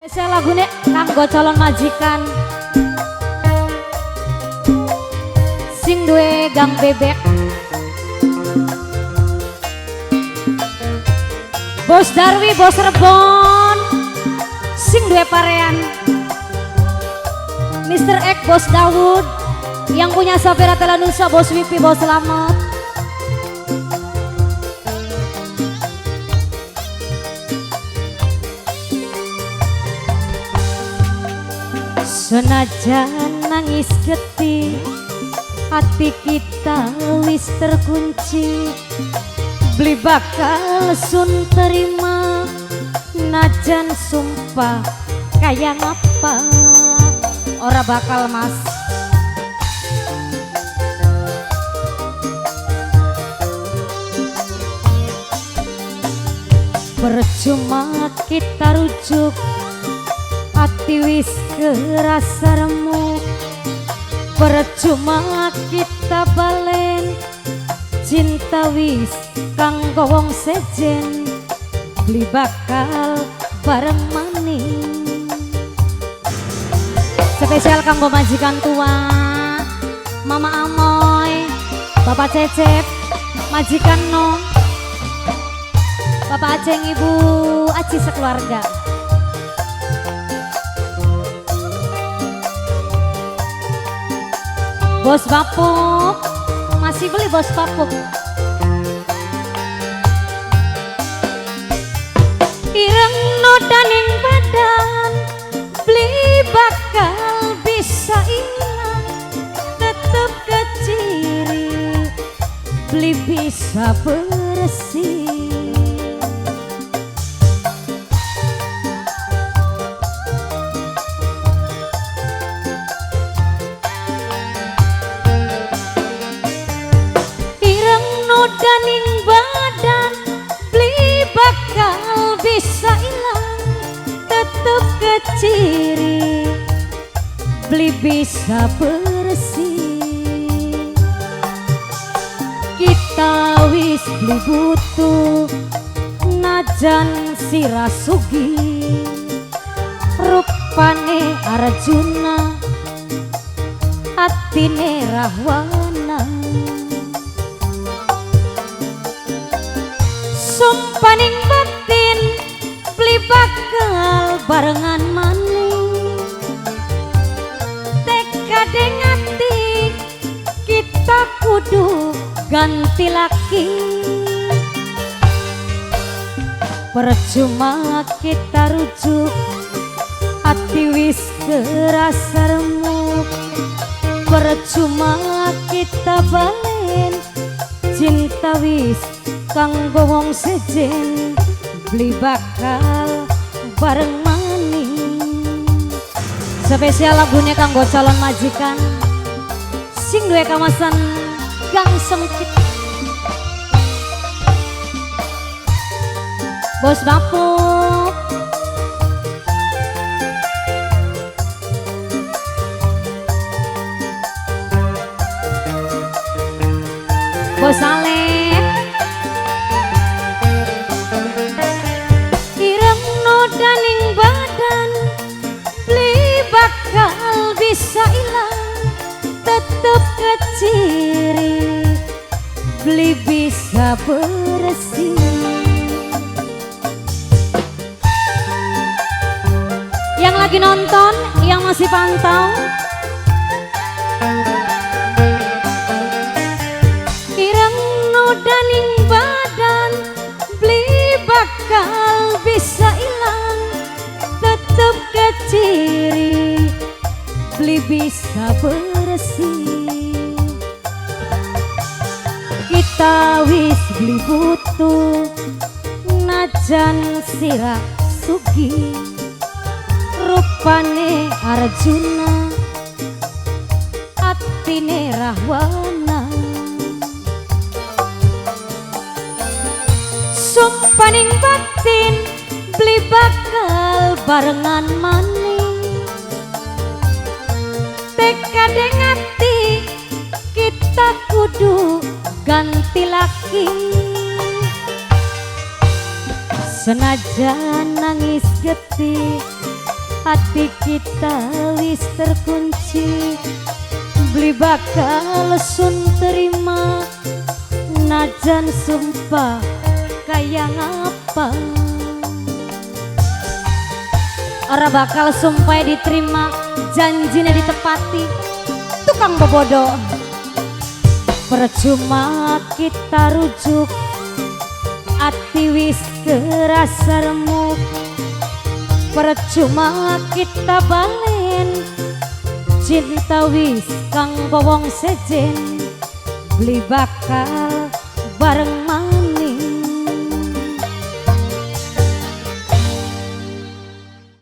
Saya lagune kanggo calon majikan sing duwe gang bebek. Bos Darwi, Bos Rebon sing duwe parean. Mr. Ek, Bos Dawud, yang punya Safira Telanusa, Bos Wipi, Bos Slamet. Senajan nangis getih, hati kita wis terkunci. Beli bakal sun terima, najan sumpah kayak apa ora bakal mas. Percuma kita rujuk, hati wis kerasa remuk. Percuma kita balen, cinta wis kanggo wong sejen. Beli bakal bareng maning. Spesial kanggo majikan tua, Mama Amoy, Bapak Cecep, majikan Nom, Bapak Aceng, Ibu Aci sekeluarga. Bos Bapuk, masih beli Bos Bapuk. Ireng nodaning badan, beli bakal bisa hilang. Tetep keciri, beli bisa bersih. Daning badan, beli bakal bisa hilang. Tetep keciri, beli bisa bersih. Kita wis beli butuh, najan sira sugih. Rupane Arjuna, hatine Rahwana. Sumpaning batin, beli bakal barengan maning. Tekadeng hati, kita kudu ganti laki. Percuma kita rujuk, hati wis kerasa remuk. Percuma kita balen, cinta wis kanggo wong sejen. Beli bakal bareng maning. Spesial lagunya kanggo calon majikan sing duwe kawasan gang sempit. Bos Bapuk, Bos Alek, daning badan, beli bakal bisa hilang. Tetep keciri, beli bisa bersih. Yang lagi nonton, yang masih pantau, ireng no daning badan, beli bakal bisa hilang. Tetep keciri, beli bisa bersih. Kita wis beli butuh, najan sira sugih. Rupane Arjuna, atine Rahwana. Sumpaning batin, beli bakal barengan maning. Tekadeng hati, kita kudu ganti laki. Senajan nangis getih, hati kita wis terkunci, beli bakal sun terima najan sumpah kayak ngapa. Ora bakal sumpah diterima, janjinya ditepati, tukang bobodo. Percuma kita rujuk, ati wis kerasa remuk. Percuma kita balen, cinta wis kang bowong sejen. Beli bakal bareng